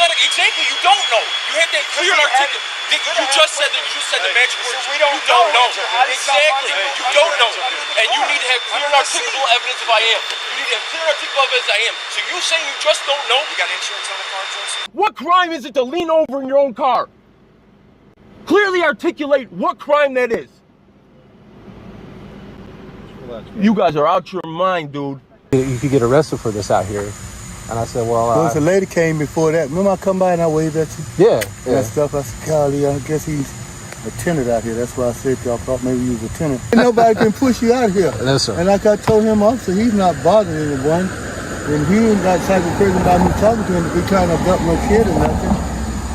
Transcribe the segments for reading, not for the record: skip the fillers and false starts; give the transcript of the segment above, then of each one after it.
not exactly. You don't know. You have that clear and articulate. You just said that. You just said the magic words. You don't know. Exactly. You don't know. And you need to have clear and articulable evidence if I am. You need to have clear and articulable evidence I am. So you saying you just don't know? You got insurance on the car, Joseph? What crime is it to lean over in your own car? Clearly articulate what crime that is. You guys are out your mind, dude. You could get arrested for this out here. And I said, well, There was a lady came before that. Remember I come by and I waved at you? yeah. That stuff. I said, golly, I guess he's a tenant out here. That's why I said y'all thought maybe he was a tenant. Nobody can push you out here. Yes, sir. And like I told him, officer, he's not bothering anyone. And he ain't got type of person about me talking to him to be trying to dump no kid or nothing.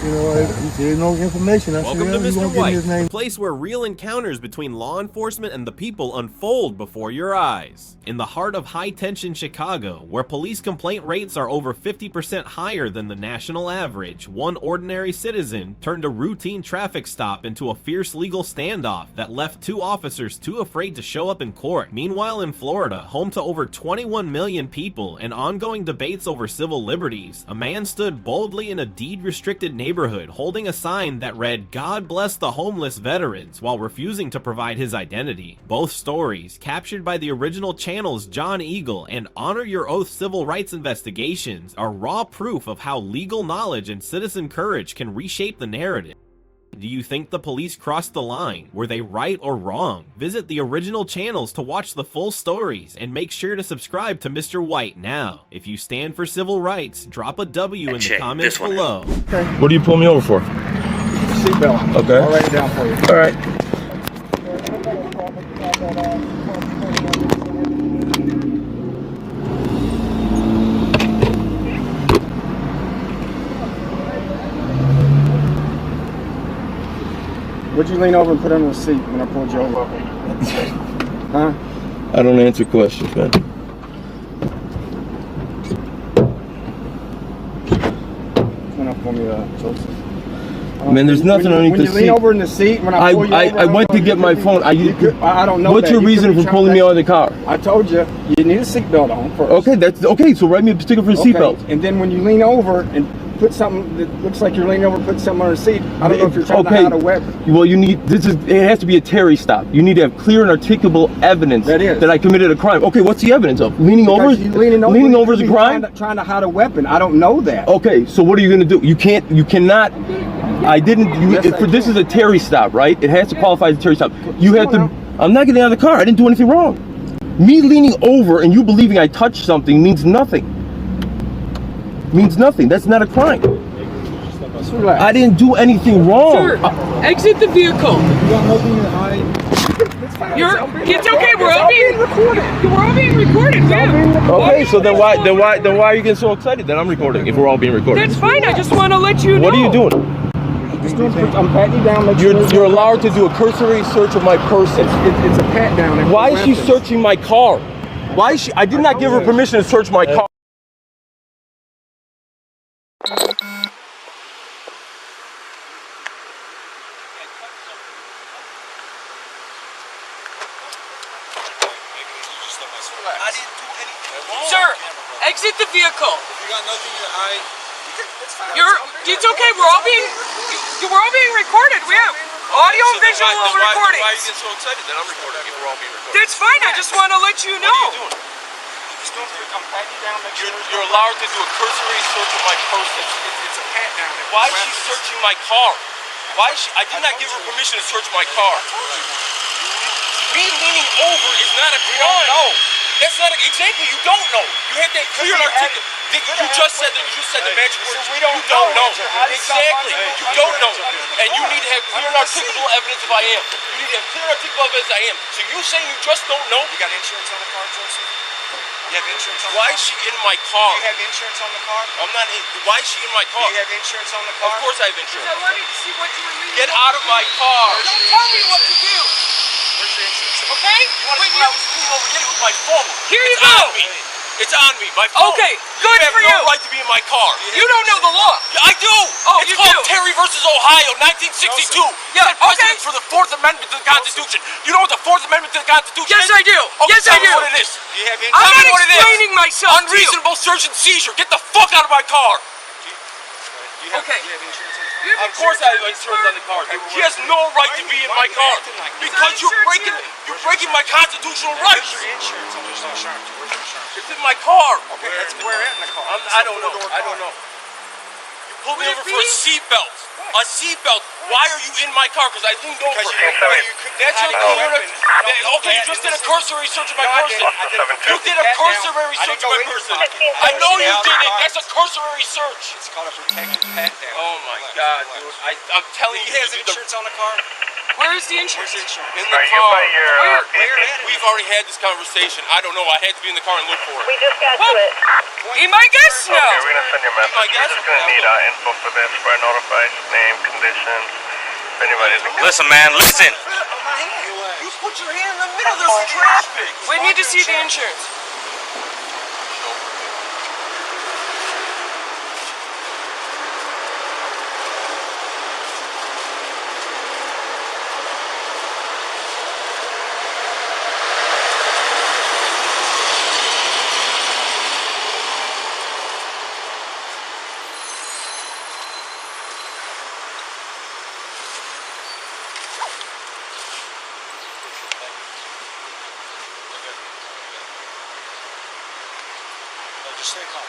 You know, there's no information. Welcome to Mr. White, the place where real encounters between law enforcement and the people unfold before your eyes. In the heart of high-tension Chicago, where police complaint rates are over 50% higher than the national average, one ordinary citizen turned a routine traffic stop into a fierce legal standoff that left two officers too afraid to show up in court. Meanwhile, in Florida, home to over 21 million people and ongoing debates over civil liberties, a man stood boldly in a deed-restricted neighborhood holding a sign that read, "God bless the homeless veterans," while refusing to provide his identity. Both stories, captured by the original channel's John Eagle and Honor Your Oath civil rights investigations, are raw proof of how legal knowledge and citizen courage can reshape the narrative. Do you think the police crossed the line? Were they right or wrong? Visit the original channels to watch the full stories, and make sure to subscribe to Mr. White now. If you stand for civil rights, drop a W in the comments below. Okay. What do you pull me over for? Seatbelt. Okay. I'll write it down for you. All right. Would you lean over and put it on the seat when I pulled you over? Huh? I don't answer questions, man. Come up for me, Joseph. Man, there's nothing underneath the seat. When you lean over in the seat, when I pull you over, I went to get my phone. I don't know. What's your reason for pulling me out of the car? I told you, you need a seatbelt on first. Okay, that's okay. So write me a sticker for the seatbelt. And then when you lean over and put something that looks like you're leaning over, put something on the seat. I don't know if you're trying to hide a weapon. Well, you need it has to be a Terry stop. You need to have clear and articulable evidence that I committed a crime. Okay, what's the evidence of leaning over? Leaning over is a crime. Trying to hide a weapon. I don't know that. Okay, so what are you going to do? You cannot. I didn't. This is a Terry stop, right? It has to qualify as a Terry stop. You have to. I'm not getting out of the car. I didn't do anything wrong. Me leaning over and you believing I touched something means nothing. Means nothing. That's not a crime. I didn't do anything wrong. Sir, exit the vehicle. It's okay. We're all being recorded. We're all being recorded, ma'am. Okay, so then why are you getting so excited that I'm recording if we're all being recorded? That's fine. I just want to let you know. What are you doing? I'm patting you down. You're allowed to do a cursory search of my person. It's a pat down. Why is she searching my car? Why is she? I did not give her permission to search my car. Sir, exit the vehicle. You got nothing to hide. It's okay. We're all being recorded. We have audio, visual recording. Why are you getting so excited that I'm recording if we're all being recorded? That's fine. I just want to let you know. What are you doing? You're allowed to do a cursory search of my person. It's a pat down. Why is she searching my car? Why is she? I did not give her permission to search my car. Me leaning over is not a crime. No, that's not exactly. You don't know. You have that clear and articulate. You just said the magic words. You don't know. Exactly. You don't know. And you need to have clear and articulable evidence if I am. You need to have clear and articulable evidence I am. So you saying you just don't know? You got insurance on the car, Joseph? You have insurance on the car? Why is she in my car? Do you have insurance on the car? I'm not in. Why is she in my car? Do you have insurance on the car? Of course I have insurance. I wanted to see what you were leaving. Get out of my car. Don't tell me what to do. Where's your insurance? Okay? You want to see what I was leaning over to get it with my phone. Here you go. It's on me, my phone. Okay, good for you. You have no right to be in my car. You don't know the law. I do. Oh, it's you called do. Terry versus Ohio, 1962. Yeah, Precedence for the Fourth Amendment to the Constitution. You know what the Fourth Amendment to the Constitution is? Yes, I do. Okay, Yes, I do. tell me what it is. You have I'm not explaining myself to you. Unreasonable search and seizure. Get the fuck out of my car. Do you Okay. Of course I have insurance on the car. He has no right to be in my car because you're breaking my constitutional rights. It's in my car. Okay, that's where at in the car. I don't know. You pulled me over for a seatbelt. A seatbelt. Why are you in my car? Because I leaned over. That's your clear. Okay, you just did a cursory search of my person. You did a cursory search of my person. I know you did it. That's a cursory search. It's called a protected pat down. Oh my God, dude. I'm telling you. He has insurance on the car? Where is the insurance? In the car. We've already had this conversation. I don't know. I had to be in the car and look for it. We just got to it. Be my guest now. Okay, we're gonna send you a message. My guess We're just gonna need info for this. We're notified name, conditions. If anybody's Listen, man, listen. You put your hand in the middle. There's traffic. We need to see the insurance. Just stay calm.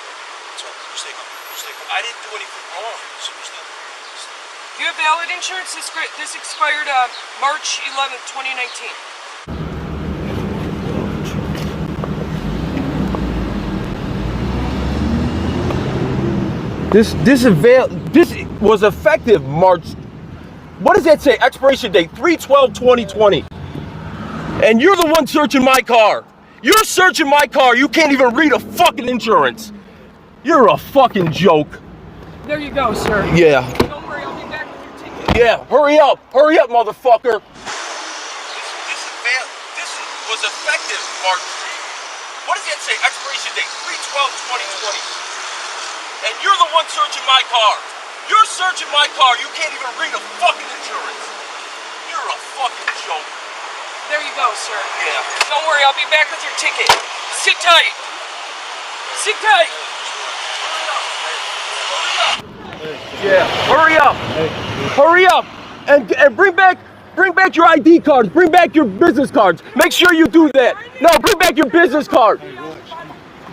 It's all right. Just stay calm. Just stay calm. I didn't do anything wrong. Do you have valid insurance? This expired March 11th, 2019. This was effective March. What does that say? Expiration date 3/12/2020. And you're the one searching my car. You're searching my car. You can't even read a fucking insurance. You're a fucking joke. There you go, sir. Yeah. Don't worry, I'll be back with your ticket. Yeah. Hurry up, motherfucker. This was effective March. What does that say? Expiration date 3/12/2020. And you're the one searching my car. You're searching my car. You can't even read a fucking insurance. You're a fucking joke. There you go, sir. Yeah. Don't worry, I'll be back with your ticket. Sit tight. Sit tight. Yeah. Hurry up. Hurry up. And bring back your ID cards. Bring back your business cards. Make sure you do that. No, bring back your business card.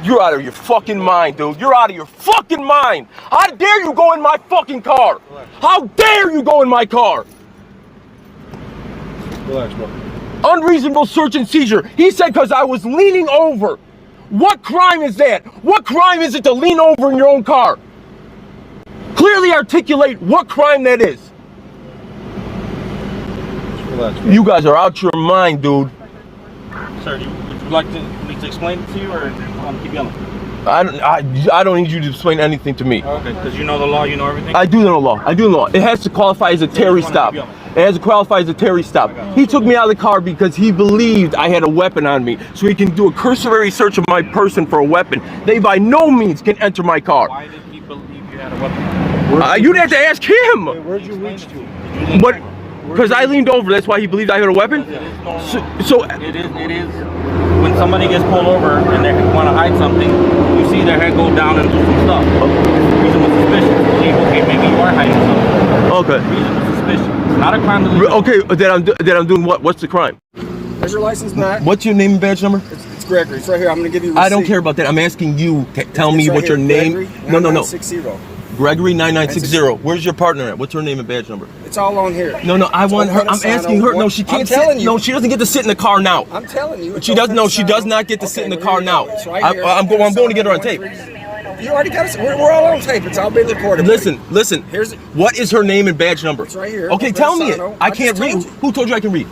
You're out of your fucking mind, dude. You're out of your fucking mind. How dare you go in my fucking car? How dare you go in my car? Relax, bro. Unreasonable search and seizure. He said because I was leaning over. What crime is that? What crime is it to lean over in your own car? Clearly articulate what crime that is. Relax, bro. You guys are out your mind, dude. Sir, would you like me to explain it to you, or keep going? I don't need you to explain anything to me. Okay, because you know the law, you know everything? I do know the law. I do know the law. It has to qualify as a Terry stop. It has to qualify as a Terry stop. He took me out of the car because he believed I had a weapon on me, so he can do a cursory search of my person for a weapon. They by no means can enter my car. Why did he believe you had a weapon? You'd have to ask him. Where'd you reach to? But because I leaned over, that's why he believed I had a weapon. So It is. When somebody gets pulled over and they want to hide something, you see their head go down and do some stuff. Reasonable suspicion. Believe, okay, maybe you are hiding something. okay. Reasonable suspicion. It's not a crime to leave. Okay, that I'm doing what? What's the crime? There's your license back. What's your name and badge number? It's Gregory. It's right here. I'm going to give you a receipt. I don't care about that. I'm asking you. Tell me It's right what your here, name. Gregory, No. 9960. Gregory 9960. Where's your partner at? What's her name and badge number? It's all on here. No. I want her. I'm asking her. No, she can't sit. You. No, she doesn't get to sit in the car now. I'm telling you. She doesn't. No, she does not get to sit in the car now. I'm going to get her on tape. You already got it. We're all on tape. It's all being recorded. Listen. Here's what is her name and badge number? It's right here. Okay, tell me it. I can't read. Who told you I can read?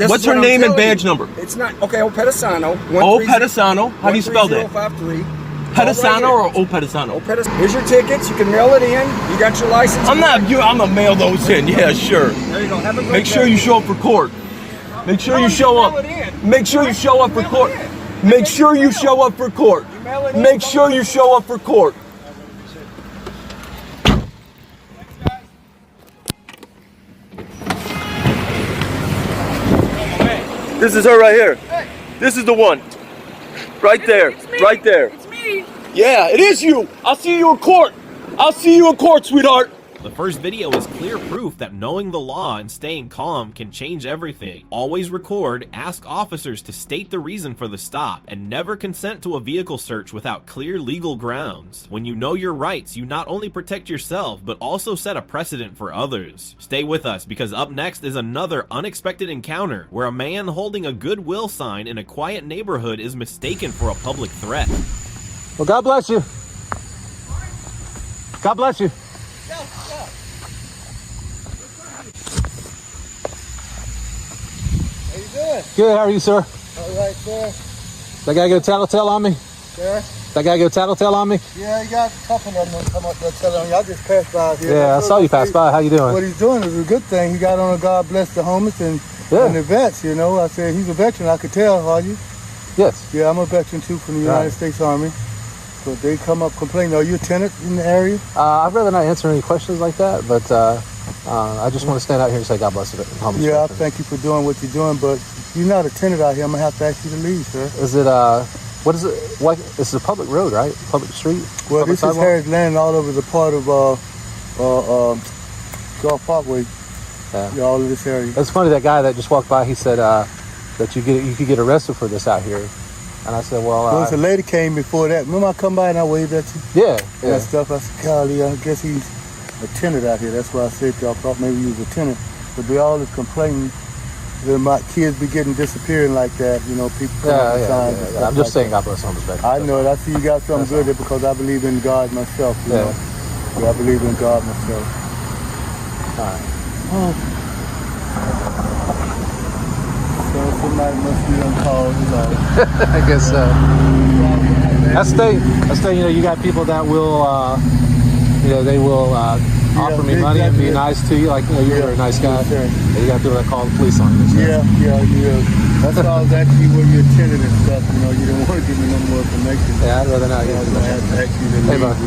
What's her name and badge number? It's not okay. O Pedisano. O Pedisano. How do you spell that? 13053. Pedisano or O Pedisano? Here's your tickets. You can mail it in. You got your license. I'm gonna mail those in. Yeah, sure. There you go. Have a great Make sure day. you show up for court. Make sure you show up. Make sure you show up for court. Make sure you show up for court. Make sure you show up for court. This is her right here. This is the one. Right there. Right there. It's me. Yeah, it is you. I'll see you in court. I'll see you in court, sweetheart. The first video is clear proof that knowing the law and staying calm can change everything. Always record, ask officers to state the reason for the stop, and never consent to a vehicle search without clear legal grounds. When you know your rights, you not only protect yourself, but also set a precedent for others. Stay with us, because up next is another unexpected encounter where a man holding a goodwill sign in a quiet neighborhood is mistaken for a public threat. Well, God bless you. God bless you. How you doing? Good, how are you, sir? All right, sir. That guy get a tattletale on me? Sir? That guy get a tattletale on me? Yeah, you got a couple of them come up there telling you. I just passed by here. Yeah, I saw you pass by. How you doing? What he's doing is a good thing. He got on a God bless the homeless and the vets, you know. I said, he's a veteran. I could tell, are you? Yes. Yeah, I'm a veteran, too, from the United States Army. But they come up complaining. Are you a tenant in the area? I'd rather not answer any questions like that, but I just want to stand out here and say God bless the homeless. Yeah, I thank you for doing what you're doing, but you're not a tenant out here. I'm going to have to ask you to leave, sir. Is it, what is it? What? It's a public road, right? Public street? Well, public this is Harris Land all over the part of Gulf Parkway. Yeah, all of this area. It's funny, that guy that just walked by, he said that you could get arrested for this out here. And I said, well... There was a lady came before that. Remember I come by and I waved at you? Yeah. And that stuff. I said, golly, I guess he's a tenant out here. That's why I said y'all thought maybe he was a tenant. But they all is complaining that my kids be getting disappearing like that. You know, people come up with signs and stuff. I'm just saying God bless homeless veterans. I know it. I see you got something good there because I believe in God myself. You know? Yeah, I believe in God myself. All right. Oh. So somebody must be on call. I guess so. That's the you know, you got people that will, you know, they will offer me money and be nice to you. Like, you know, you're a very nice guy. Sure. And you got people that call the police on you. So. Yeah. That's why I was asking you where you're attending and stuff. You know, you didn't want to give me no more information. Yeah, I'd rather not. I was going to have to ask you to leave. Hey, bud.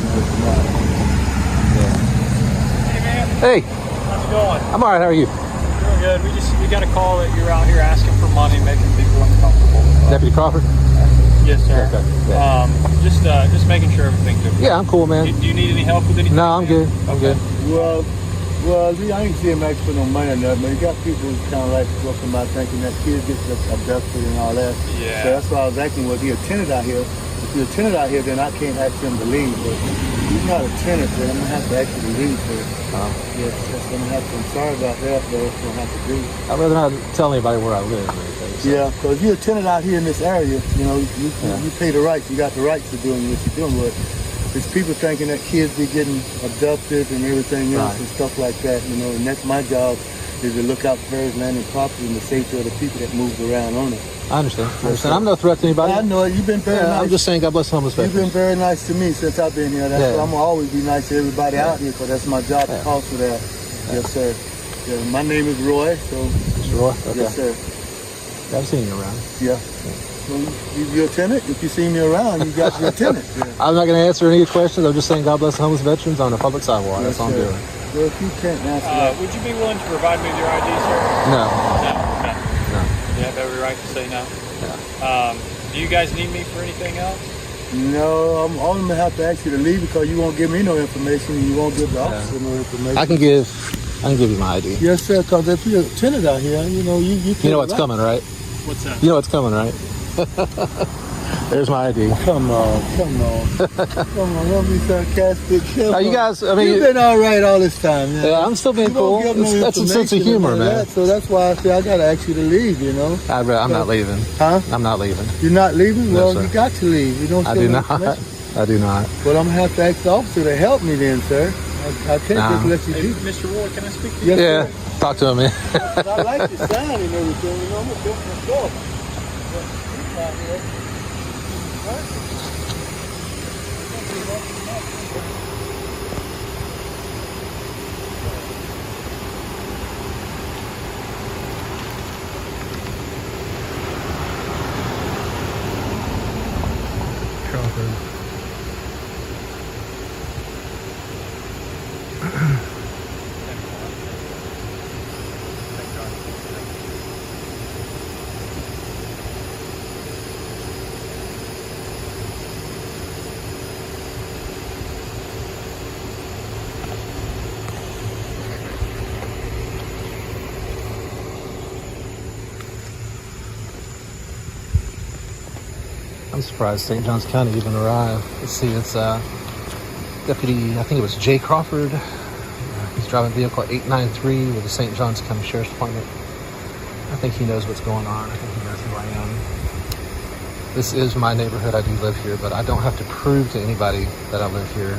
Hey, man. Hey. How's it going? I'm all right. How are you? Doing good. We got a call that you're out here asking for money, making people uncomfortable. Deputy Crawford? Yes, sir. Okay. Yeah. Just making sure everything's good. Yeah, I'm cool, man. Do you need any help with anything? No, I'm good. I'm good. Well, I ain't see him ask for no money or nothing, but you got people who kind of like walking by thinking that kids get abducted and all that. Yeah. So that's why I was asking, was he a tenant out here? If you're a tenant out here, then I can't ask him to leave. But if he's not a tenant, then I'm going to have to ask you to leave. So, yes, that's going to have to. I'm sorry about that, but it's going to have to do. I'd rather not tell anybody where I live or anything. So. Yeah, because if you're a tenant out here in this area, you know, you pay the rights. You got the rights to doing what you're doing. But there's people thinking that kids be getting abducted and everything else and stuff like that, you know, and that's my job, is to look out for Harris Land and property and the safety of the people that move around on it. I understand. I'm no threat to anybody. I know it. You've been very nice. I'm just saying God bless homeless veterans. You've been very nice to me since I've been here. That's why I'm going to always be nice to everybody out here, because that's my job to call for that. Yes, sir. Yeah, my name is Roy, so... Mr. Roy? Okay. Yes, sir. I've seen you around. Yeah. Well, you're a tenant. If you see me around, you got your tenant. Yeah. I'm not going to answer any questions. I'm just saying God bless homeless veterans on a public sidewalk. Yes, that's all I'm doing. Well, if you can't answer that... Would you be willing to provide me with your ID, sir? No. No? Okay. No. You have every right to say no? Yeah. Do you guys need me for anything else? No, I'm only going to have to ask you to leave because you won't give me no information and you won't give the officer no information. I can give you my ID. Yes, sir, because if you're a tenant out here, you know, you know what's coming, right? What's that? You know what's coming, right? There's my ID. Come on. Come on, don't be sarcastic. You guys, I mean... You've been all right all this time. Yeah, I'm still being cool. That's a sense of humor, man. So that's why I say I got to ask you to leave, you know? I'm not leaving. Huh? I'm not leaving. You're not leaving? No, Well, sir. you got to leave. You don't I do not. I do not. Well, I'm going to have to ask the officer to help me then, sir. I can't just let you do. Mr. Roy, can I speak to you? Yes, Yeah, talk to him, man. I like your sign and everything, you know, I'm a different store. I'm surprised St. Johns County even arrived. Let's see, it's Deputy, I think it was Jay Crawford. He's driving vehicle 893 with the St. Johns County Sheriff's Department. I think he knows what's going on. I think he knows who I am. This is my neighborhood. I do live here, but I don't have to prove to anybody that I live here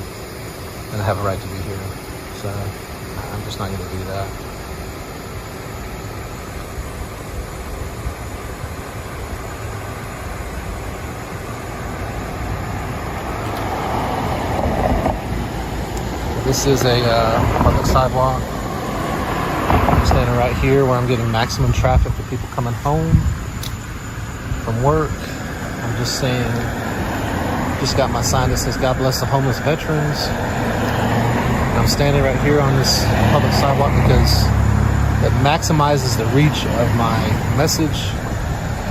and I have a right to be here. So I'm just not going to do that. This is a public sidewalk. I'm standing right here where I'm getting maximum traffic for people coming home from work. I'm just saying, just got my sign that says God bless the homeless veterans. I'm standing right here on this public sidewalk because it maximizes the reach of my message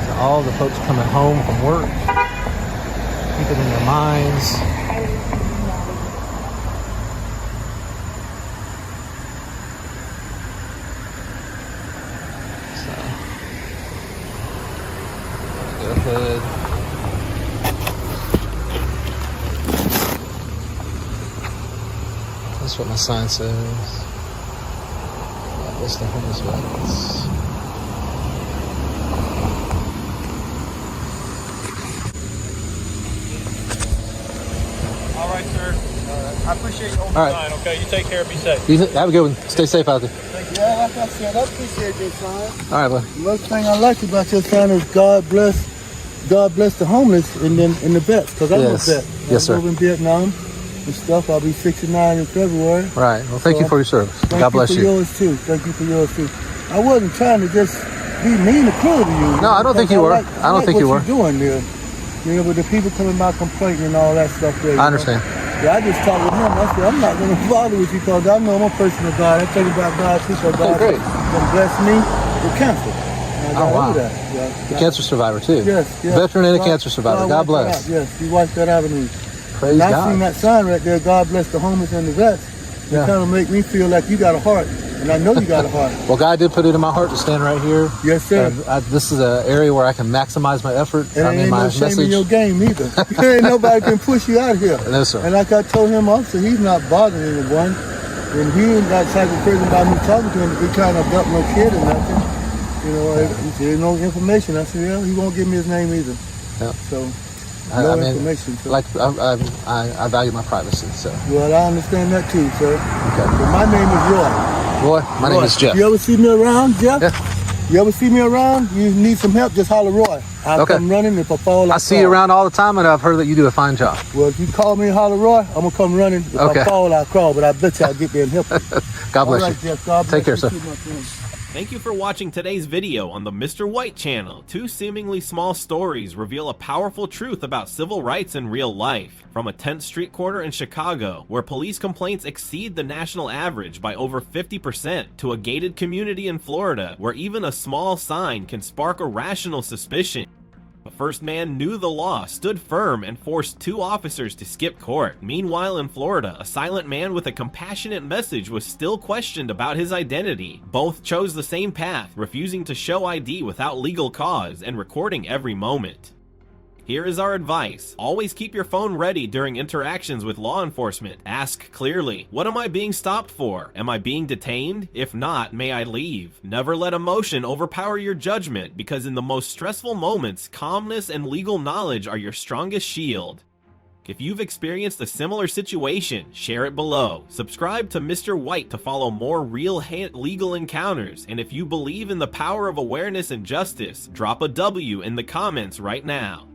to all the folks coming home from work. Keep it in their minds. Good. That's what my sign says. God bless the homeless veterans. All right, sir. I appreciate you holding the sign, okay? You take care, be safe. Have a good one. Stay safe out there. Yeah, like I said, I appreciate your sign. All right, bud. The most thing I like about your sign is God bless the homeless and then in the vets, because I'm a vet. Yes, sir. I live in Vietnam and stuff. I'll be 69 in February. Right. Well, thank you for your service. God bless you. Thank you for yours too. I wasn't trying to just be mean or cruel to you. No, I don't think you were. I don't think you were. What you're doing there, you know, with the people coming by complaining and all that stuff there. I understand. Yeah, I just talked with him. I said, I'm not going to bother with you because I know I'm a person of God. I tell you about God too, so God can bless me with cancer. Oh, wow. That. Yeah. A cancer survivor, too. Yes. Veteran and a cancer survivor. God bless. Yes, you watch that avenue. Praise and I God. seen that sign right there, God bless the homeless and the vets. It kind of make me feel like you got a heart. And I know you got a heart. Well, God did put it in my heart to stand right here. Yes, sir. This is an area where I can maximize my effort. And I mean, ain't my no shame message. in your game either. Ain't nobody can push you out of here. No, sir. And like I told him also, he's not bothering anyone. And he ain't that type of person by me talking to him to be trying to abduct no kid or nothing. You know, there's no information. I said, yeah, he won't give me his name either. Yeah. So, I mean, information. So. Like, I value my privacy, so. Well, I understand that too, sir. Okay. But my name is Roy. Roy, my name is Jeff. You ever see me around, Jeff? Yeah. You ever see me around? You need some help, just holler Roy. I'll come running. If I fall, I see you around all the time, and I've heard that you do a fine job. Well, if you call me and holler Roy, I'm going to come running. If I fall, I'll crawl, but I bet you I'll get there and help you. God bless right, you. Jeff, God bless Take care, you sir. too, my friend. Thank you for watching today's video on the Mr. White channel. Two seemingly small stories reveal a powerful truth about civil rights in real life. From a tense street corner in Chicago, where police complaints exceed the national average by over 50%, to a gated community in Florida, where even a small sign can spark irrational suspicion. The first man knew the law, stood firm, and forced two officers to skip court. Meanwhile, in Florida, a silent man with a compassionate message was still questioned about his identity. Both chose the same path, refusing to show ID without legal cause and recording every moment. Here is our advice. Always keep your phone ready during interactions with law enforcement. Ask clearly, what am I being stopped for? Am I being detained? If not, may I leave? Never let emotion overpower your judgment, because in the most stressful moments, calmness and legal knowledge are your strongest shield. If you've experienced a similar situation, share it below. Subscribe to Mr. White to follow more real legal encounters, and if you believe in the power of awareness and justice, drop a W in the comments right now.